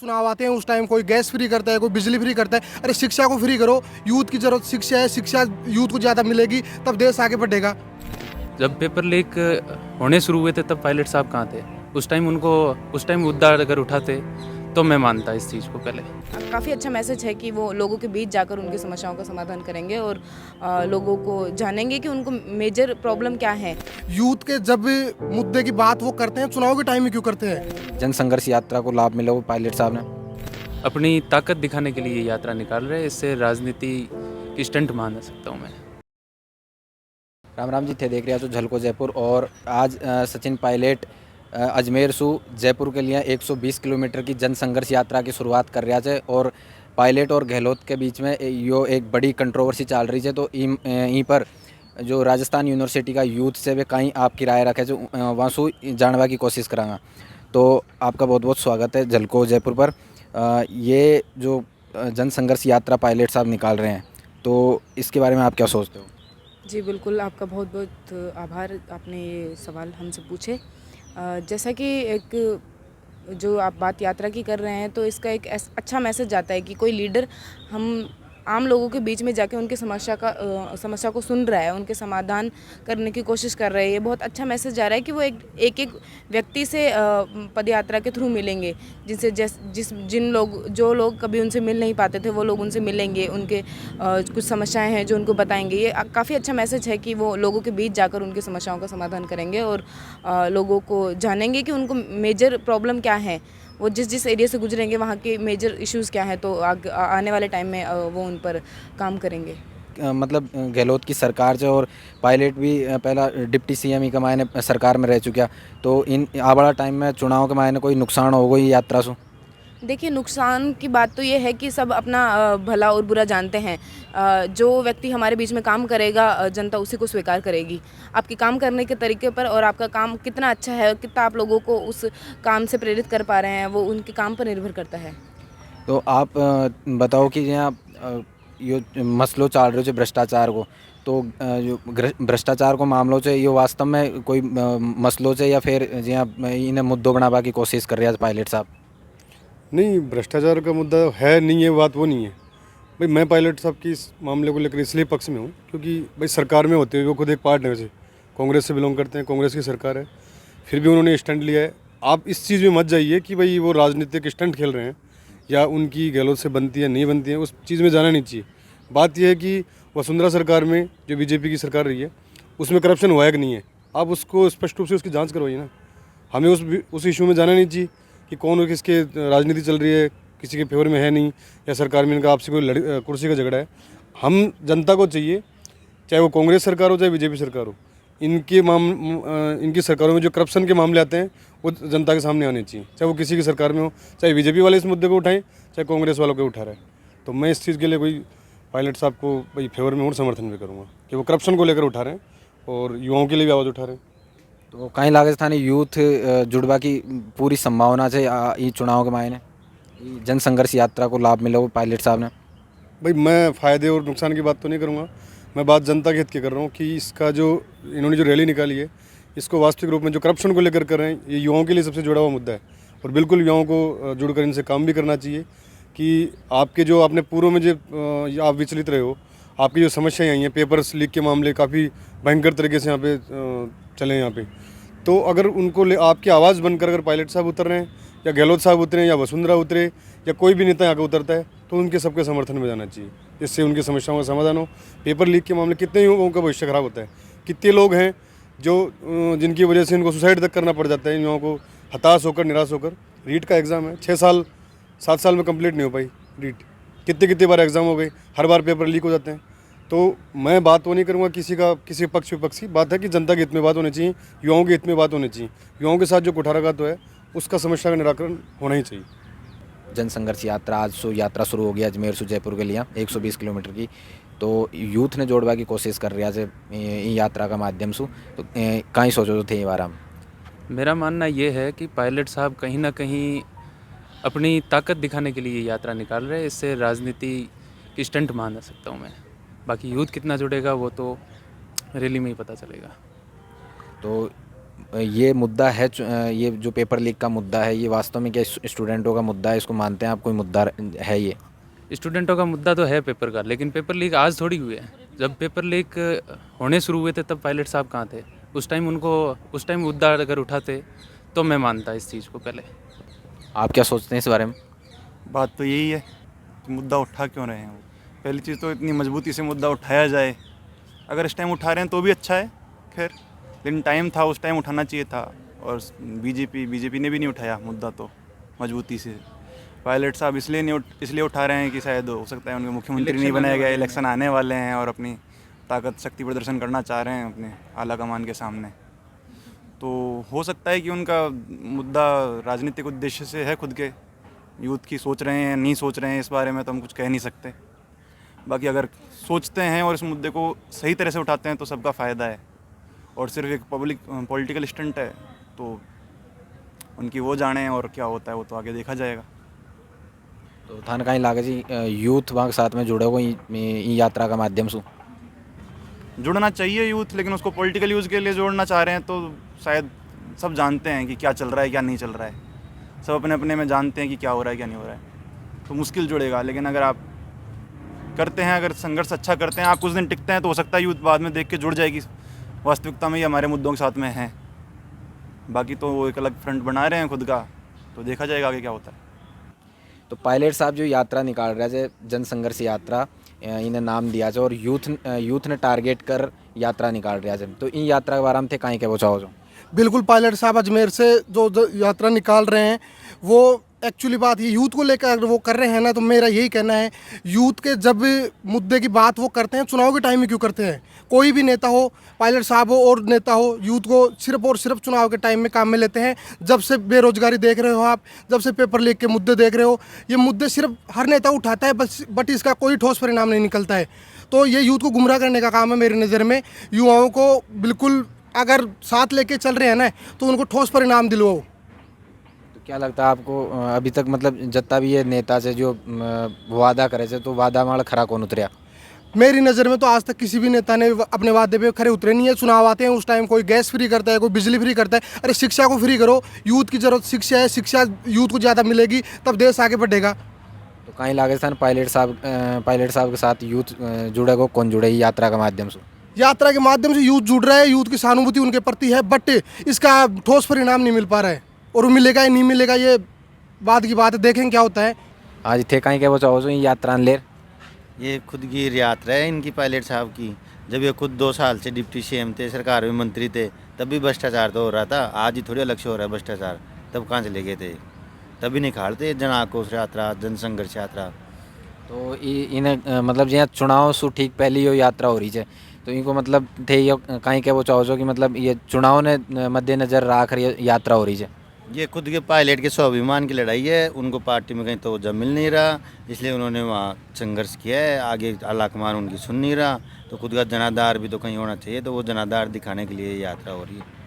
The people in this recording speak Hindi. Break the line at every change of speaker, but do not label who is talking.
चुनाव आते हैं उस टाइम कोई गैस फ्री करता है, कोई बिजली फ्री करता है। अरे शिक्षा को फ्री करो, यूथ की जरूरत शिक्षा है, शिक्षा यूथ को ज़्यादा मिलेगी तब देश आगे बढ़ेगा।
जब पेपर लीक होने शुरू हुए थे तब पायलट साहब कहाँ थे? उस टाइम मुद्दा अगर उठाते तो मैं मानता इस चीज़ को पहले।
काफ़ी अच्छा मैसेज है कि वो लोगों के बीच जाकर उनकी समस्याओं का समाधान करेंगे और लोगों को जानेंगे कि उनको मेजर प्रॉब्लम क्या है।
यूथ के जब मुद्दे की बात वो करते हैं, चुनाव के टाइम में क्यों करते हैं?
जन संघर्ष यात्रा को लाभ मिला वो पायलट साहब ने।
अपनी ताकत दिखाने के लिए ये यात्रा निकाल रहे हैं, इससे राजनीति की स्टंट मान सकता हूँ मैं।
राम राम जी थे देख रहे हो झलको जयपुर। और आज सचिन पायलट अजमेर सु जयपुर के लिए 120 किलोमीटर की जन संघर्ष यात्रा की शुरुआत कर रहा है। और पायलट और गहलोत के बीच में यो एक बड़ी कंट्रोवर्सी चल रही है। तो यहीं पर जो राजस्थान यूनिवर्सिटी का यूथ से भी कहीं आपकी राय रखे जो वहाँ सु जानवा की कोशिश करांगा। तो आपका बहुत बहुत स्वागत है झलको जयपुर पर। ये जो जन संघर्ष यात्रा पायलट साहब निकाल रहे हैं तो इसके बारे में आप क्या सोचते हो?
जी बिल्कुल, आपका बहुत बहुत आभार, आपने ये सवाल हमसे पूछे। जैसा कि एक जो आप बात यात्रा की कर रहे हैं तो इसका एक अच्छा मैसेज जाता है कि कोई लीडर हम आम लोगों के बीच में जाके उनकी समस्या को सुन रहा है, उनके समाधान करने की कोशिश कर रहा है। ये बहुत अच्छा मैसेज जा रहा है कि वो एक एक व्यक्ति से पद यात्रा के थ्रू मिलेंगे, जिनसे जो लोग कभी उनसे मिल नहीं पाते थे वो लोग उनसे मिलेंगे, उनके कुछ समस्याएं हैं जो उनको बताएंगे। ये काफ़ी अच्छा मैसेज है कि वो लोगों के बीच जाकर उनकी समस्याओं का समाधान करेंगे और लोगों को जानेंगे कि उनको मेजर प्रॉब्लम क्या है, वो जिस एरिया से गुजरेंगे वहाँ के मेजर इश्यूज़ क्या हैं। तो आने वाले टाइम में वो उन पर काम करेंगे।
मतलब गहलोत की सरकार जो और पायलट भी पहला डिप्टी सीएम ही के मायने सरकार में रह चुका। तो इन आबड़ा टाइम में चुनाव के मायने कोई नुकसान हो गई यात्रा से?
देखिए, नुकसान की बात तो ये है कि सब अपना भला और बुरा जानते हैं। जो व्यक्ति हमारे बीच में काम करेगा जनता उसी को स्वीकार करेगी। आपके काम करने के तरीके पर और आपका काम कितना अच्छा है और कितना आप लोगों को उस काम से प्रेरित कर पा रहे हैं, वो उनके काम पर निर्भर करता है।
तो आप बताओ कि यहाँ यो मसलो चाल रहे हो भ्रष्टाचार को। तो जो भ्रष्टाचार को मामलों से ये वास्तव में कोई मसलों से या फिर यहाँ इन्हें मुद्दों बनावा की कोशिश कर रहे हैं पायलट साहब?
नहीं, भ्रष्टाचार का मुद्दा है नहीं है, बात वो नहीं है भाई। मैं पायलट साहब की इस मामले को लेकर इसलिए पक्ष में हूँ क्योंकि भाई सरकार में होते हुए वो खुद एक पार्ट है, वैसे कांग्रेस से बिलोंग करते हैं, कांग्रेस की सरकार है, फिर भी उन्होंने स्टंट लिया है। आप इस चीज़ में मत जाइए कि भाई वो राजनीतिक स्टंट खेल रहे हैं या उनकी गहलोत से बनती है नहीं बनती है, उस चीज़ में जाना नहीं चाहिए। बात यह है कि वसुंधरा सरकार में जो बीजेपी की सरकार रही है उसमें करप्शन हुआ है कि नहीं है, आप उसको स्पष्ट रूप से उसकी जाँच करवाइए ना। हमें उस इशू में जाना नहीं चाहिए कि कौन किसके राजनीति चल रही है, किसी के फेवर में है नहीं, या सरकार में इनका आपसी कोई कुर्सी का झगड़ा है। हम जनता को चाहिए, चाहे वो कांग्रेस सरकार हो चाहे बीजेपी सरकार हो, इनकी सरकारों में जो करप्शन के मामले आते हैं वो जनता के सामने आने चाहिए, चाहे वो किसी की सरकार में हो, चाहे बीजेपी वाले इस मुद्दे को उठाएं चाहे कांग्रेस वालों को उठा रहे हैं। तो मैं इस चीज़ के लिए कोई पायलट साहब को भाई फेवर में और समर्थन भी करूँगा कि वो करप्शन को लेकर उठा रहे हैं और युवाओं के लिए भी आवाज़ उठा रहे हैं।
तो कहीं राजस्थानी यूथ जुड़वा की पूरी संभावना से ये चुनाव के मायने जन संघर्ष यात्रा को लाभ मिला वो पायलट साहब ने।
भाई मैं फ़ायदे और नुकसान की बात तो नहीं करूँगा, मैं बात जनता के हित की कर रहा हूँ कि इसका जो इन्होंने जो रैली निकाली है इसको वास्तविक रूप में जो करप्शन को लेकर कर रहे हैं, ये युवाओं के लिए सबसे जुड़ा हुआ मुद्दा है। और बिल्कुल युवाओं को जुड़कर इनसे काम भी करना चाहिए कि आपके जो आपने पूर्व में जो आप विचलित रहे हो, आपकी जो समस्याएं आई हैं, पेपर्स लीक के मामले काफ़ी भयंकर तरीके से यहाँ पे चले हैं यहाँ पे, तो अगर उनको आपकी आवाज़ बनकर अगर पायलट साहब उतर रहे हैं या गहलोत साहब उतरे या वसुंधरा उतरे या कोई भी नेता यहाँ का उतरता है तो उनके सबके समर्थन में जाना चाहिए, जिससे उनकी समस्याओं का समाधान हो। पेपर लीक के मामले कितने युवाओं का भविष्य खराब होता है, कितने लोग हैं जो जिनकी वजह से इनको सुसाइड तक करना पड़ जाता है, इन युवाओं को हताश होकर निराश होकर। रीट का एग्ज़ाम है, 6 साल 7 साल में कंप्लीट नहीं हो पाई रीट, कितने बार एग्ज़ाम हो गए, हर बार पेपर लीक हो जाते हैं। तो मैं बात वो नहीं करूँगा किसी पक्ष विपक्ष की, बात है कि जनता के हित में बात होनी चाहिए, युवाओं के हित में बात होनी चाहिए। युवाओं के साथ जो कुठाराघात है उसका समस्या का निराकरण होना ही चाहिए।
जन संघर्ष यात्रा आज सो यात्रा शुरू हो गया अजमेर से जयपुर के लिए 120 किलोमीटर की। तो यूथ ने जोड़वा की कोशिश कर रहा है यात्रा का माध्यम से। तो कहीं सोचो थे ये बार हम?
मेरा मानना ये है कि पायलट साहब कहीं ना कहीं अपनी ताकत दिखाने के लिए ये यात्रा निकाल रहे हैं, इससे राजनीति की स्टंट मान सकता हूँ मैं। बाकी यूथ कितना जुड़ेगा वो तो रैली में ही पता चलेगा।
तो ये मुद्दा है ये जो पेपर लीक का मुद्दा है, ये वास्तव में क्या स्टूडेंटों का मुद्दा है? इसको मानते हैं आप कोई मुद्दा है ये?
स्टूडेंटों का मुद्दा तो है पेपर का, लेकिन पेपर लीक आज थोड़ी हुए हैं। जब पेपर लीक होने शुरू हुए थे तब पायलट साहब कहाँ थे? उस टाइम मुद्दा अगर उठाते तो मैं मानता इस चीज़ को पहले।
आप क्या सोचते हैं इस बारे में?
बात तो यही है कि मुद्दा उठा क्यों रहे हैं वो। पहली चीज़ तो इतनी मजबूती से मुद्दा उठाया जाए, अगर इस टाइम उठा रहे हैं तो भी अच्छा है, खैर, लेकिन टाइम था, उस टाइम उठाना चाहिए था। और बीजेपी ने भी नहीं उठाया मुद्दा तो मजबूती से। पायलट साहब इसलिए उठा रहे हैं कि शायद हो सकता है उनके मुख्यमंत्री नहीं बनाया गया, इलेक्शन आने वाले हैं और अपनी ताकत शक्ति प्रदर्शन करना चाह रहे हैं अपने आला कमान के सामने। तो हो सकता है कि उनका मुद्दा राजनीतिक उद्देश्य से है, खुद के यूथ की सोच रहे हैं, नहीं सोच रहे हैं, इस बारे में तो हम कुछ कह नहीं सकते। बाकी अगर सोचते हैं और इस मुद्दे को सही तरह से उठाते हैं तो सबका फ़ायदा है। और सिर्फ एक पॉलिटिकल स्टंट है तो उनकी वो जाने, और क्या होता है वो तो आगे देखा जाएगा।
तो थान कहीं लागे जी यूथ वहाँ के साथ में जुड़े हुए ई यात्रा का माध्यम से?
जुड़ना चाहिए यूथ, लेकिन उसको पॉलिटिकल यूज़ के लिए जोड़ना चाह रहे हैं तो शायद सब जानते हैं कि क्या चल रहा है क्या नहीं चल रहा है, सब अपने अपने में जानते हैं कि क्या हो रहा है क्या नहीं हो रहा है, तो मुश्किल जुड़ेगा। लेकिन अगर आप करते हैं, अगर संघर्ष अच्छा करते हैं, आप कुछ दिन टिकते हैं, तो हो सकता है यूथ बाद में देख के जुड़ जाएगी वास्तविकता में, ये हमारे मुद्दों के साथ में हैं। बाकी तो वो एक अलग फ्रंट बना रहे हैं खुद का, तो देखा जाएगा आगे क्या होता है।
तो पायलट साहब जो यात्रा निकाल रहे थे, जन संघर्ष यात्रा इन्हें नाम दिया जाए, और यूथ ने टारगेट कर यात्रा निकाल रहा है, तो इन यात्रा के बारे में थे कहीं के बचाओ जो?
बिल्कुल, पायलट साहब अजमेर से जो यात्रा निकाल रहे हैं वो एक्चुअली बात ये यूथ को लेकर अगर वो कर रहे हैं ना, तो मेरा यही कहना है, यूथ के जब मुद्दे की बात वो करते हैं चुनाव के टाइम में क्यों करते हैं? कोई भी नेता हो, पायलट साहब हो और नेता हो, यूथ को सिर्फ और सिर्फ चुनाव के टाइम में काम में लेते हैं। जब से बेरोजगारी देख रहे हो आप, जब से पेपर लीक के मुद्दे देख रहे हो, ये मुद्दे सिर्फ हर नेता उठाता है बट इसका कोई ठोस परिणाम नहीं निकलता है। तो ये यूथ को गुमराह करने का काम है मेरी नज़र में। युवाओं को बिल्कुल अगर साथ लेके चल रहे हैं ना, तो उनको ठोस परिणाम दिलवाओ।
तो क्या लगता है आपको अभी तक मतलब जितना भी ये नेता से जो वादा करे थे, तो वादा माल खरा कौन उतरिया?
मेरी नज़र में तो आज तक किसी भी नेता ने अपने वादे पे खरे उतरे नहीं है। चुनाव आते हैं उस टाइम कोई गैस फ्री करता है, कोई बिजली फ्री करता है। अरे शिक्षा को फ्री करो, यूथ की ज़रूरत शिक्षा है, शिक्षा यूथ को ज़्यादा मिलेगी तब देश आगे बढ़ेगा।
तो कहीं लागस्थान पायलट साहब के साथ यूथ जुड़ेगा, कौन जुड़े यात्रा के माध्यम से?
यात्रा के माध्यम से यूथ जुड़ रहा है, यूथ की सहानुभूति उनके प्रति है, बट इसका ठोस परिणाम नहीं मिल पा रहा है। और मिलेगा या नहीं मिलेगा ये बाद की बात है, देखेंगे क्या होता है।
आज थे कहीं के बचाओ जो यात्रा ले?
ये खुद की यात्रा है इनकी, पायलट साहब की। जब ये खुद 2 साल से डिप्टी सीएम थे, सरकार में मंत्री थे, तब भी भ्रष्टाचार तो हो रहा था। आज ही थोड़ी अलग से हो रहा है भ्रष्टाचार, तब कहाँ चले गए थे? तभी निकालते जन आक्रोश यात्रा, जन संघर्ष यात्रा।
तो इन्हें मतलब यहाँ चुनाव सु ठीक पहली यो यात्रा हो रही है, तो इनको मतलब थे ये कहीं के बचाओ जो कि मतलब ये चुनाव ने मद्देनजर रख यात्रा हो रही है?
ये खुद के पायलट के स्वाभिमान की लड़ाई है। उनको पार्टी में कहीं तो जब मिल नहीं रहा, इसलिए उन्होंने वहाँ संघर्ष किया है। आगे आलाकमान उनकी सुन नहीं रहा, तो खुद का जनाधार भी तो कहीं होना चाहिए, तो वो जनाधार दिखाने के लिए यात्रा हो रही है।